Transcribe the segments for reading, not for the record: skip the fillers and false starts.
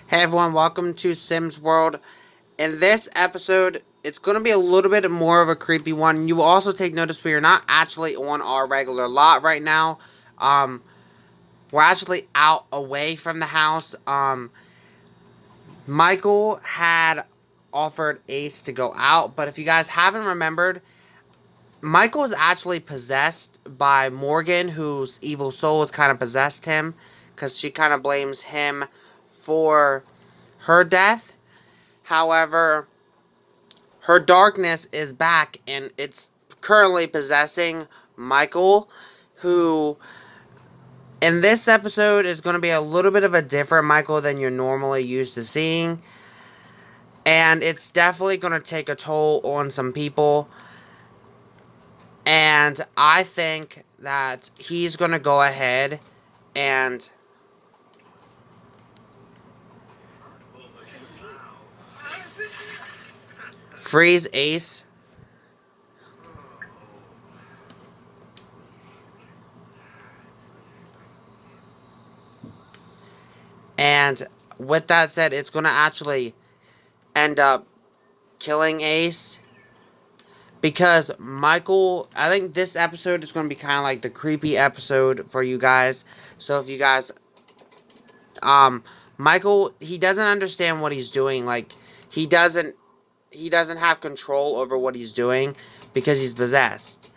Hey everyone, welcome to Sims World. In this episode, it's going to be a little bit more of a creepy one. You will also take notice we are not actually on our regular lot right now. Um, we're actually out away from the house. Michael had offered Ace to go out, but if you guys haven't remembered, Michael is actually possessed by Morgan, whose evil soul has kind of possessed him, because she kind of blames him for her death. However, her darkness is back and it's currently possessing Michael, who in this episode is going to be a little bit of a different Michael than you're normally used to seeing. And it's definitely going to take a toll on some people. And I think that he's going to go ahead and freeze Ace. And with that said, it's going to actually end up killing Ace. Because Michael, I think this episode is going to be kind of like the creepy episode for you guys. So if you guys, Michael, he doesn't understand what he's doing. Like, he doesn't, he doesn't have control over what he's doing because he's possessed.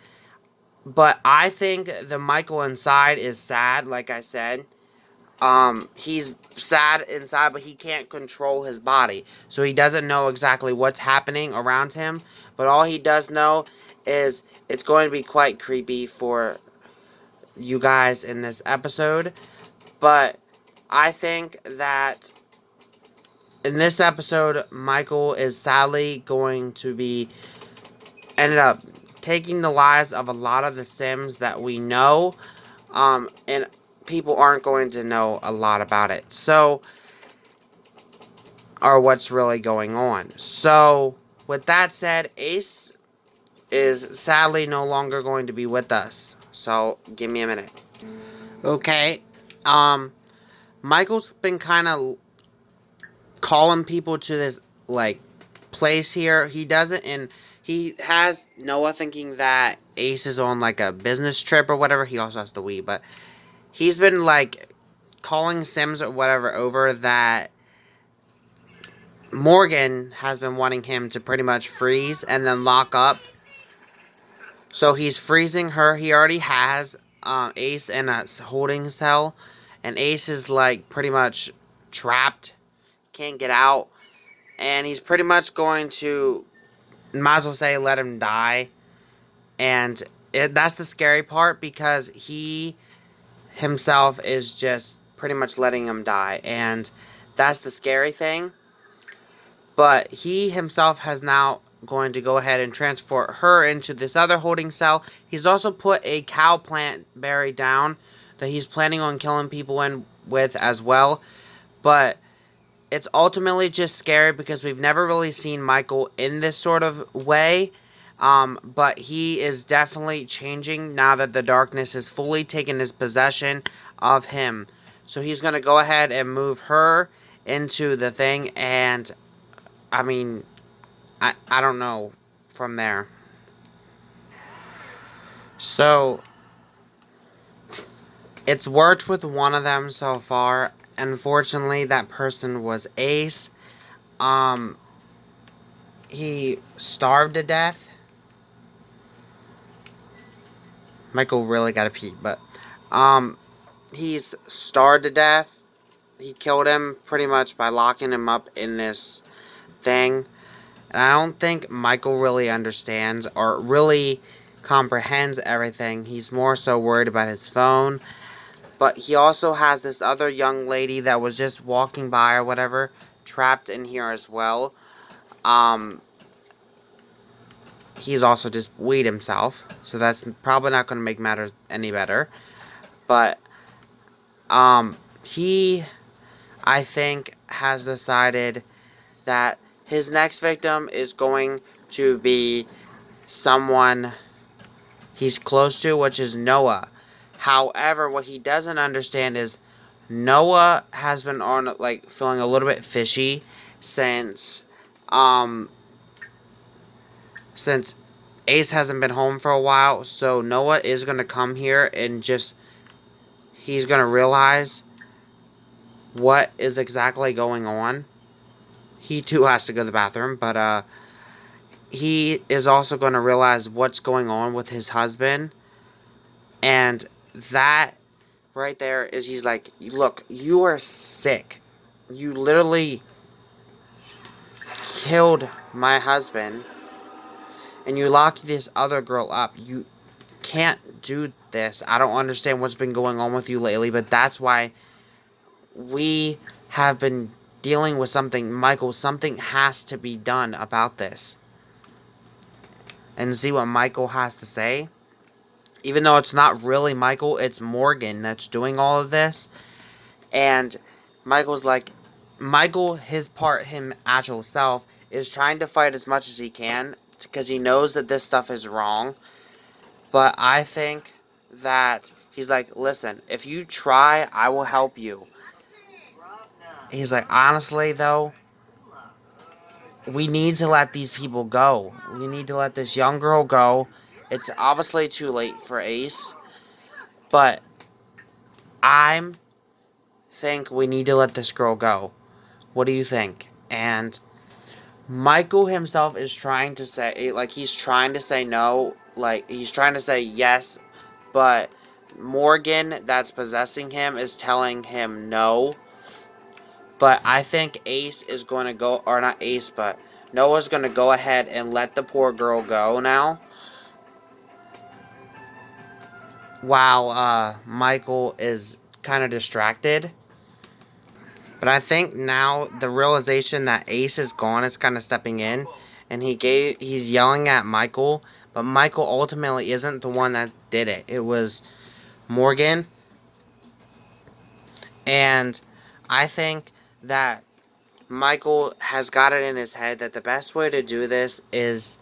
But I think the Michael inside is sad, like I said. He's sad inside, but he can't control his body. So he doesn't know exactly what's happening around him. But all he does know is it's going to be quite creepy for you guys in this episode. But I think that in this episode, Michael is sadly going to be ended up taking the lives of a lot of the Sims that we know. And people aren't going to know a lot about it. So, or what's really going on. So, with that said, Ace is sadly no longer going to be with us. So, give me a minute. Okay. Michael's been kind of calling people to this, like, place here. He doesn't, and he has Noah thinking that Ace is on, like, a business trip or whatever. He also has the Wii, but he's been, like, calling Sims or whatever over that Morgan has been wanting him to pretty much freeze and then lock up. So he's freezing her. He already has Ace in a holding cell. And Ace is like pretty much trapped. Can't get out. And he's pretty much going to, might as well say, let him die. And that's the scary part because he himself is just pretty much letting him die. And that's the scary thing. But he himself has now going to go ahead and transport her into this other holding cell. He's also put a cow plant berry down that he's planning on killing people in with as well. But it's ultimately just scary because we've never really seen Michael in this sort of way. But he is definitely changing now that the darkness has fully taken his possession of him. So he's going to go ahead and move her into the thing, and I mean, I don't know from there. So, it's worked with one of them so far. Unfortunately, that person was Ace. Um, he starved to death. Michael really got to pee, but, he's starved to death. He killed him pretty much by locking him up in this thing. And I don't think Michael really understands or really comprehends everything. He's more so worried about his phone. But he also has this other young lady that was just walking by or whatever, trapped in here as well. Um, he's also just weed himself, so that's probably not going to make matters any better. But, he, I think, has decided that his next victim is going to be someone he's close to, which is Noah. However, what he doesn't understand is Noah has been on, like, feeling a little bit fishy since, um, since Ace hasn't been home for a while. So Noah is going to come here and he's going to realize what is exactly going on. He too has to go to the bathroom, but, he is also going to realize what's going on with his husband. And that right there is, he's like, look, you are sick. You literally killed my husband, and you locked this other girl up. You can't do this. I don't understand what's been going on with you lately, but that's why we have been dealing with something. Michael, something has to be done about this. And see what Michael has to say. Even though it's not really Michael, it's Morgan that's doing all of this. And Michael's like, Michael, his part, him actual self, is trying to fight as much as he can because he knows that this stuff is wrong. But I think that he's like, listen, if you try, I will help you. He's like, honestly, though, we need to let these people go. We need to let this young girl go. It's obviously too late for Ace, but I think we need to let this girl go. What do you think? And Michael himself is trying to say, like, he's trying to say no, like, he's trying to say yes, but Morgan, that's possessing him, is telling him no. But I think Ace is going to go, or not Ace, but Noah's going to go ahead and let the poor girl go now. While Michael is kind of distracted. But I think now the realization that Ace is gone is kind of stepping in. And he's yelling at Michael. But Michael ultimately isn't the one that did it. It was Morgan. And I think that Michael has got it in his head that the best way to do this is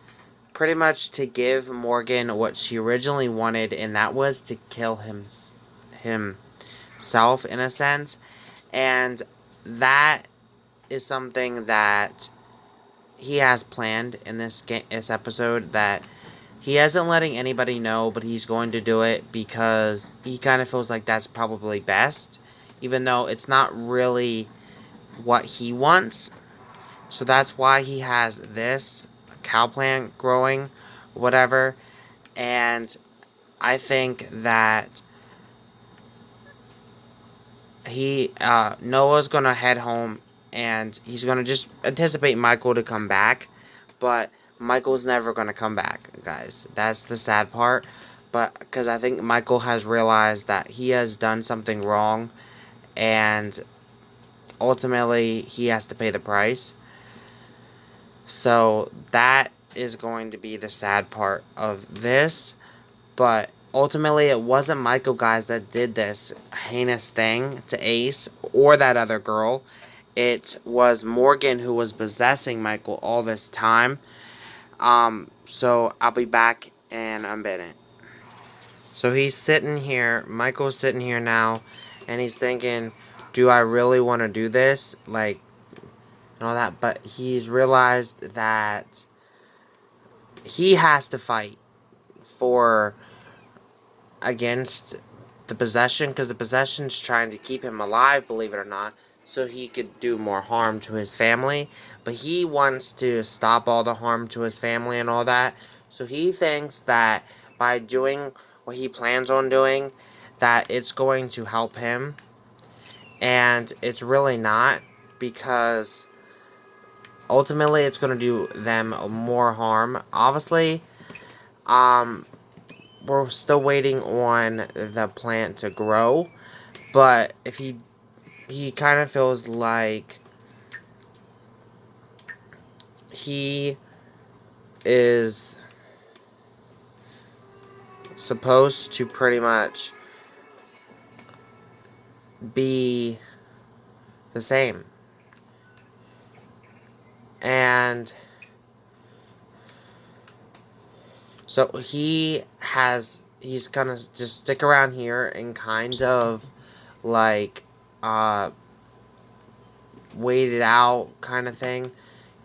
pretty much to give Morgan what she originally wanted, and that was to kill himself in a sense. And that is something that he has planned in this episode, that he isn't letting anybody know, but he's going to do it because he kind of feels like that's probably best, even though it's not really what he wants. So that's why he has this cow plant growing, whatever. And I think that Noah's gonna head home, and he's gonna just anticipate Michael to come back, but Michael's never gonna come back, guys. That's the sad part. But because I think Michael has realized that he has done something wrong, and ultimately he has to pay the price. So that is going to be the sad part of this. But ultimately, it wasn't Michael, guys, that did this heinous thing to Ace or that other girl. It was Morgan who was possessing Michael all this time. So I'll be back in a minute. So he's sitting here, Michael's sitting here now, and he's thinking, do I really want to do this? Like, and all that. But he's realized that he has to fight for against the possession, because the possession's trying to keep him alive, believe it or not, so he could do more harm to his family. But he wants to stop all the harm to his family and all that. So he thinks that by doing what he plans on doing, that it's going to help him. And it's really not, because ultimately it's going to do them more harm. Obviously, we're still waiting on the plant to grow, but if he kind of feels like he is supposed to pretty much be the same. And so he's gonna just stick around here and kind of like uh, waited out kind of thing.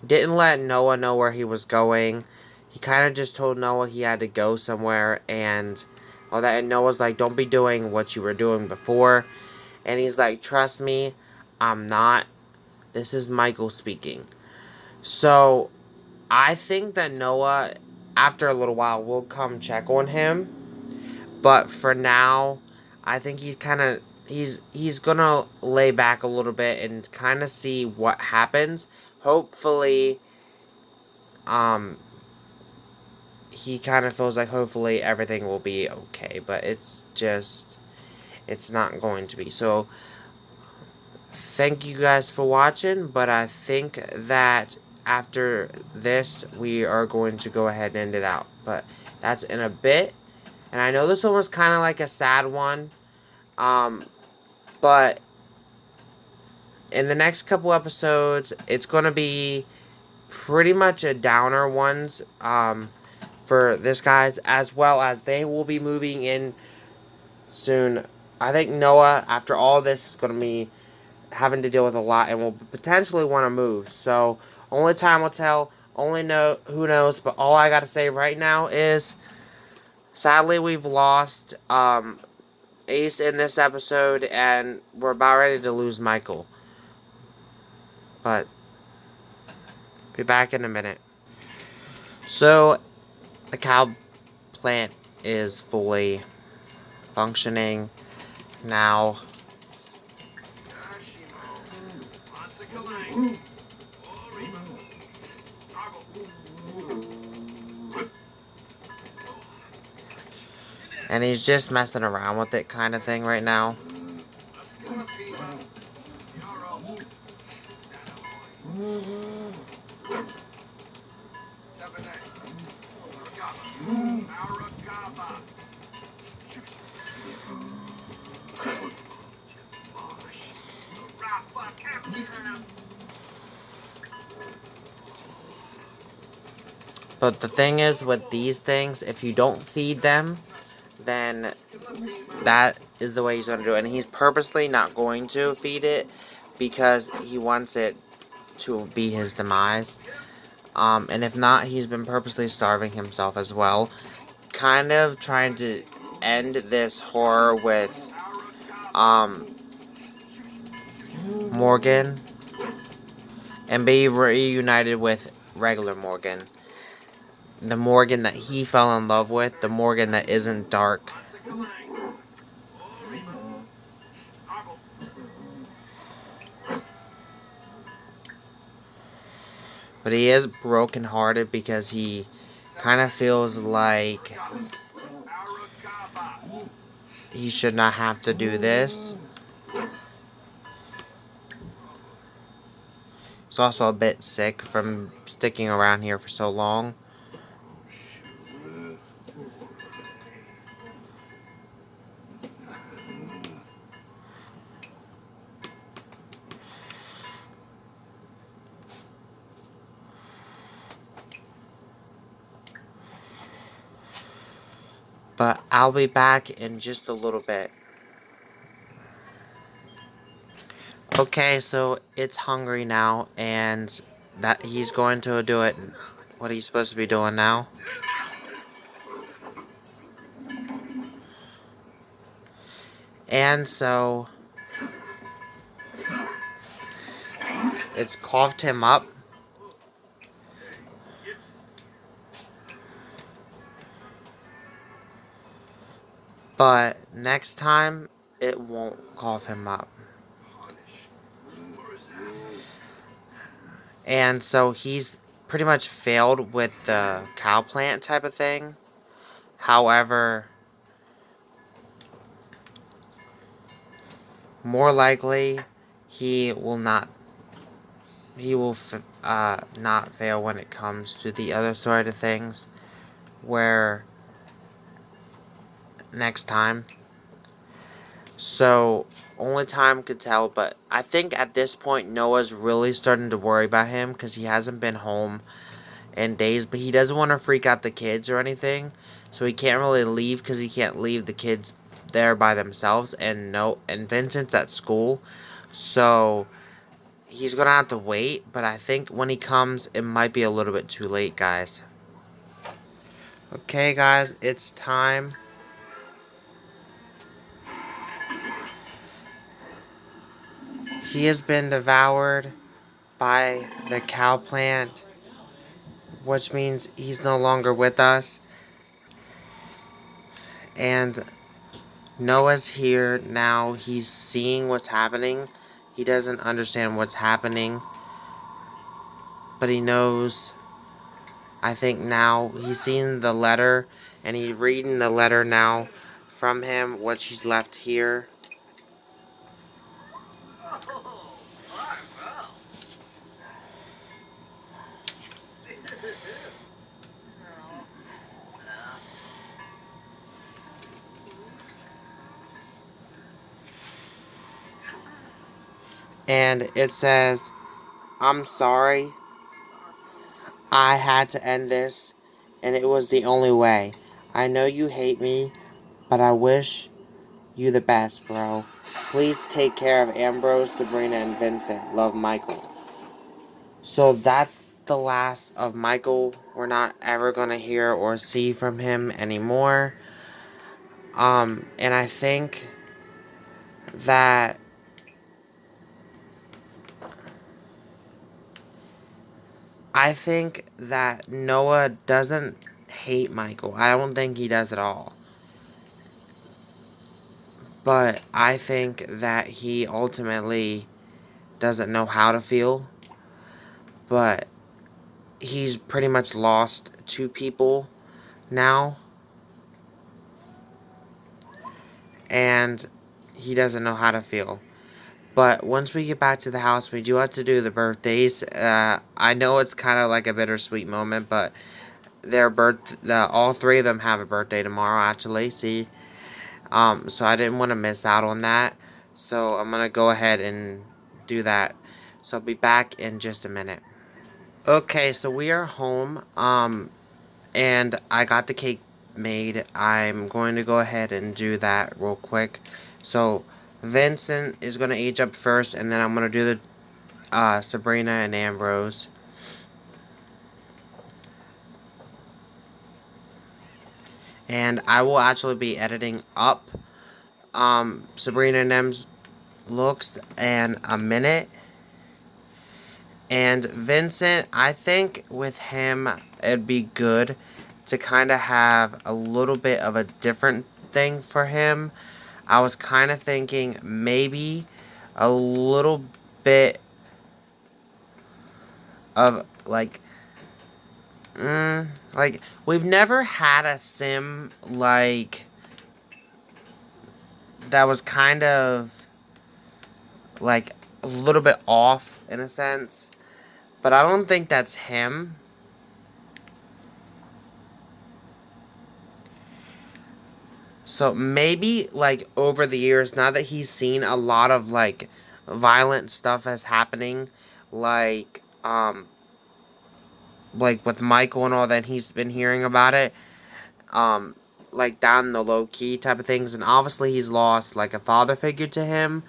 Didn't let Noah know where he was going. He kind of just told Noah he had to go somewhere and all that. And Noah's like, don't be doing what you were doing before. And he's like, trust me, I'm not. This is Micheal speaking. So I think that Noah, after a little while, will come check on him. But for now, I think he's gonna lay back a little bit and kind of see what happens. Hopefully, he kind of feels like hopefully everything will be okay, but it's not going to be. So thank you guys for watching, but I think that after this we are going to go ahead and end it out, but that's in a bit. And I know this one was kind of like a sad one, but in the next couple episodes it's going to be pretty much a downer ones, for this guys, as well as they will be moving in soon. I think Noah, after all this, is going to be having to deal with a lot and will potentially want to move. So only time will tell. Only know who knows. But all I got to say right now is, sadly, we've lost Ace in this episode, and we're about ready to lose Micheal. But be back in a minute. So the cow plant is fully functioning now. And he's just messing around with it kind of thing right now. But the thing is with these things, if you don't feed them, then that is the way he's going to do it. And he's purposely not going to feed it because he wants it to be his demise. And if not, he's been purposely starving himself as well. Kind of trying to end this horror with Morgan and be reunited with regular Morgan. The Morgan that he fell in love with, the Morgan that isn't dark. But he is brokenhearted because he kind of feels like he should not have to do this. He's also a bit sick from sticking around here for so long. But I'll be back in just a little bit. Okay, so it's hungry now, and that he's going to do it. What he's supposed to be doing now. And so it's coughed him up. But next time, it won't cough him up. And so he's pretty much failed with the cow plant type of thing. However, more likely, he will not fail when it comes to the other side of things, where next time. So only time could tell, but I think at this point Noah's really starting to worry about him because he hasn't been home in days, but he doesn't want to freak out the kids or anything, so he can't really leave because he can't leave the kids there by themselves, and Vincent's at school. So he's gonna have to wait, but I think when he comes, it might be a little bit too late, guys. Okay, guys, it's time. He has been devoured by the cow plant, which means he's no longer with us. And Noah's here now. He's seeing what's happening. He doesn't understand what's happening, but he knows. I think now he's seen the letter, and he's reading the letter now from him, which he's left here. And it says, "I'm sorry. I had to end this, and it was the only way. I know you hate me, but I wish you the best, bro. Please take care of Ambrose, Sabrina, and Vincent. Love, Micheal." So that's the last of Micheal. We're not ever going to hear or see from him anymore. And that I think that Noah doesn't hate Micheal. I don't think he does at all. But I think that he ultimately doesn't know how to feel. But he's pretty much lost two people now. And he doesn't know how to feel. But once we get back to the house, we do have to do the birthdays. I know it's kind of like a bittersweet moment, but all three of them have a birthday tomorrow, actually. See, so I didn't want to miss out on that. So I'm gonna go ahead and do that. So I'll be back in just a minute. Okay, so we are home. And I got the cake made. I'm going to go ahead and do that real quick. So Vincent is going to age up first, and then I'm going to do the Sabrina and Ambrose. And I will actually be editing up Sabrina and M's looks in a minute. And Vincent, I think with him, it'd be good to kind of have a little bit of a different thing for him. I was kind of thinking maybe a little bit of like we've never had a sim like that was kind of like a little bit off in a sense, but I don't think that's him. So maybe like over the years, now that he's seen a lot of like violent stuff as happening, like like with Micheal and all that, he's been hearing about it, um, like down the low key type of things, and obviously he's lost like a father figure to him,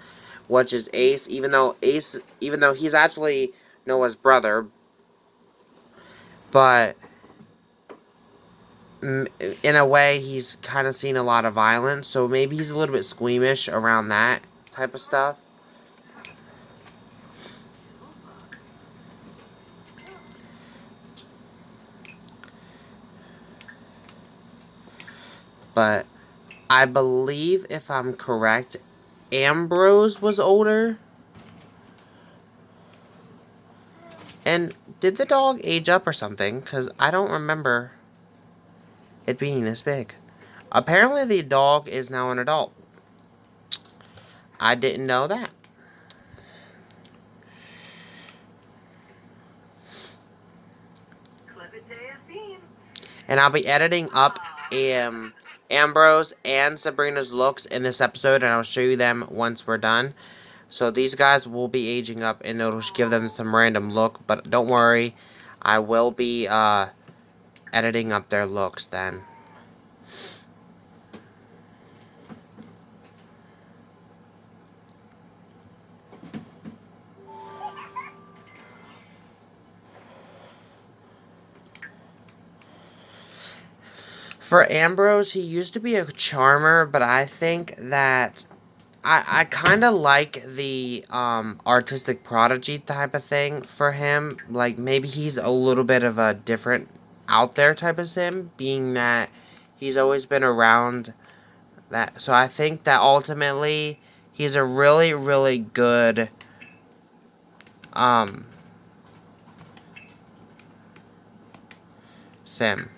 which is Ace. Even though he's actually Noah's brother, but in a way he's kind of seen a lot of violence, so maybe he's a little bit squeamish around that type of stuff. But I believe, if I'm correct, Ambrose was older. And did the dog age up or something? Because I don't remember it being this big. Apparently the dog is now an adult. I didn't know that. And I'll be editing up Ambrose and Sabrina's looks in this episode, and I'll show you them once we're done. So these guys will be aging up, and it'll give them some random look. But don't worry, I will be editing up their looks then. For Ambrose, he used to be a charmer, but I think that I kind of like the artistic prodigy type of thing for him. Like, maybe he's a little bit of a different out there type of sim, being that he's always been around that. So I think that ultimately he's a really, really good um, sim.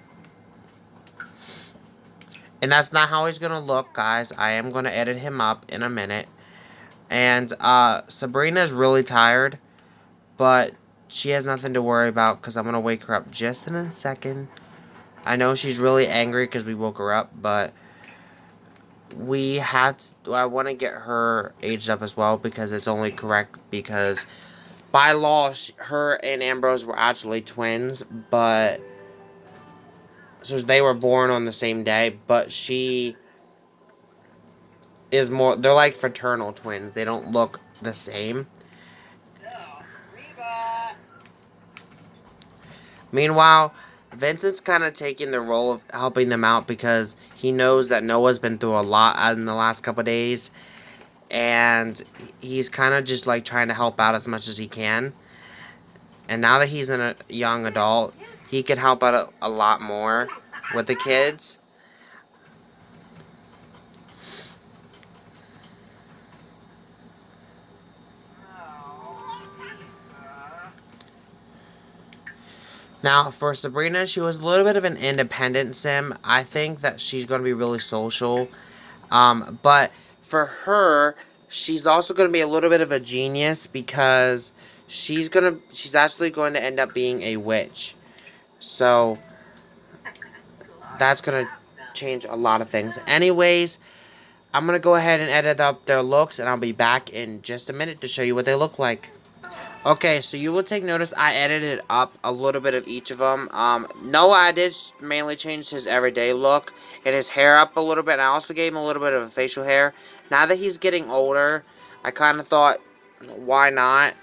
And that's not how he's going to look, guys. I am going to edit him up in a minute. And Sabrina's really tired, but she has nothing to worry about because I'm going to wake her up just in a second. I know she's really angry because we woke her up, but we have to, I want to get her aged up as well because it's only correct because by law, her and Ambrose were actually twins, but so they were born on the same day, but she is more, they're like fraternal twins. They don't look the same. Meanwhile, Vincent's kind of taking the role of helping them out because he knows that Noah's been through a lot in the last couple days, and he's kind of just like trying to help out as much as he can. And now that he's a young adult, he could help out a lot more with the kids. Now, for Sabrina, she was a little bit of an independent sim. I think that she's going to be really social. But for her, she's also going to be a little bit of a genius because she's actually going to end up being a witch. So, that's going to change a lot of things. Anyways, I'm going to go ahead and edit up their looks, and I'll be back in just a minute to show you what they look like. Okay, so you will take notice I edited up a little bit of each of them. Noah, I did mainly change his everyday look and his hair up a little bit. And I also gave him a little bit of a facial hair. Now that he's getting older, I kind of thought, why not?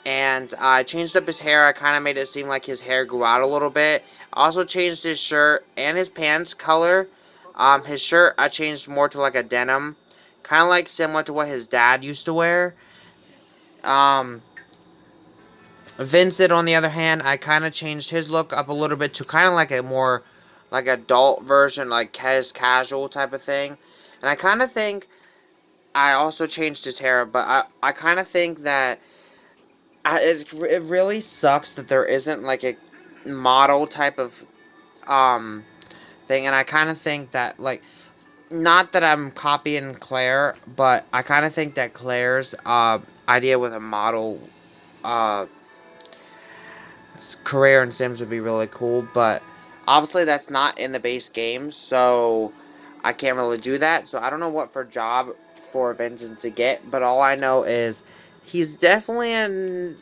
And I changed up his hair. I kind of made it seem like his hair grew out a little bit. I also changed his shirt and his pants color. His shirt, I changed more to like a denim. Kind of like similar to what his dad used to wear. Vincent, on the other hand, I kind of changed his look up a little bit to kind of like a more like adult version, like his casual type of thing. And I kind of think I also changed his hair, but I kind of think that it really sucks that there isn't like a model type of thing. And I kind of think that like, not that I'm copying Claire, but I kind of think that Claire's idea with a model career in Sims would be really cool, but obviously that's not in the base game, so I can't really do that. So I don't know what for job for Vincent to get, but all I know is he's definitely a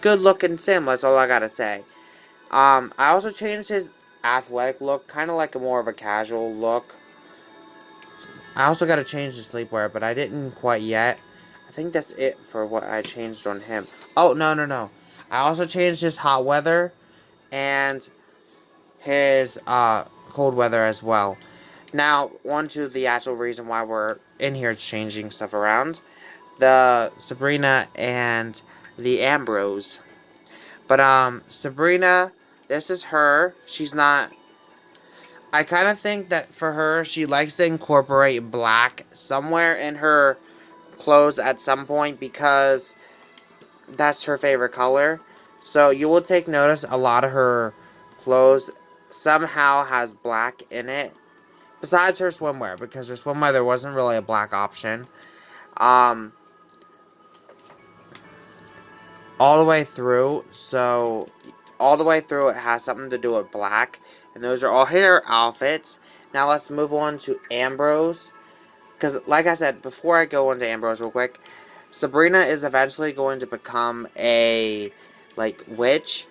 good looking Sim. That's all I gotta say. I also changed his athletic look, kind of like a more of a casual look. I also gotta change the sleepwear, but I didn't quite yet. I think that's it for what I changed on him. Oh, no. I also changed his hot weather and his cold weather as well. Now, on to the actual reason why we're in here changing stuff around. The Sabrina and the Ambrose. But, Sabrina, this is her. She's not... I kind of think that for her, she likes to incorporate black somewhere in her clothes at some point because that's her favorite color. So you will take notice a lot of her clothes somehow has black in it. Besides her swimwear, because her swimwear there wasn't really a black option. All the way through, so all the way through it has something to do with black. And those are all her outfits. Now let's move on to Ambrose. Because like I said, before I go into Ambrose real quick, Sabrina is eventually going to become a, like, witch.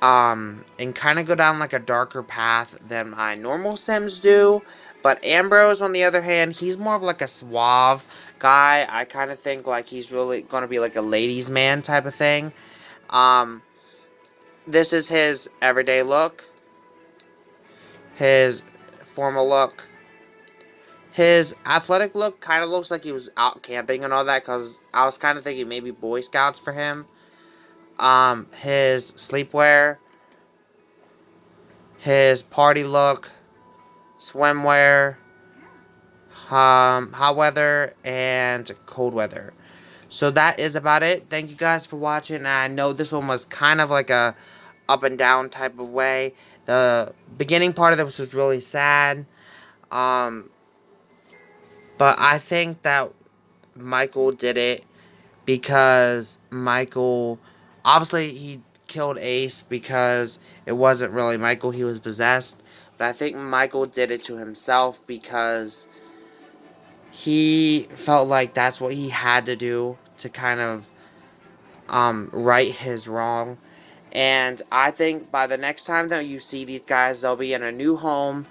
And kind of go down, like, a darker path than my normal Sims do. But Ambrose, on the other hand, he's more of, like, a suave guy. I kind of think, like, he's really going to be, like, a ladies' man type of thing. This is his everyday look. His formal look. His athletic look kind of looks like he was out camping and all that, because I was kind of thinking maybe Boy Scouts for him. His sleepwear, his party look, swimwear, hot weather, and cold weather. So that is about it. Thank you guys for watching. And I know this one was kind of like a up and down type of way. The beginning part of this was really sad. But I think that Micheal did it because Micheal, obviously he killed Ace because it wasn't really Micheal, he was possessed. But I think Micheal did it to himself because he felt like that's what he had to do to kind of right his wrong. And I think by the next time that you see these guys, they'll be in a new home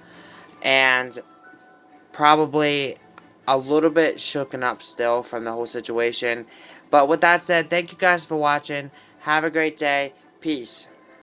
and probably a little bit shooken up still from the whole situation. But with that said, thank you guys for watching. Have a great day. Peace.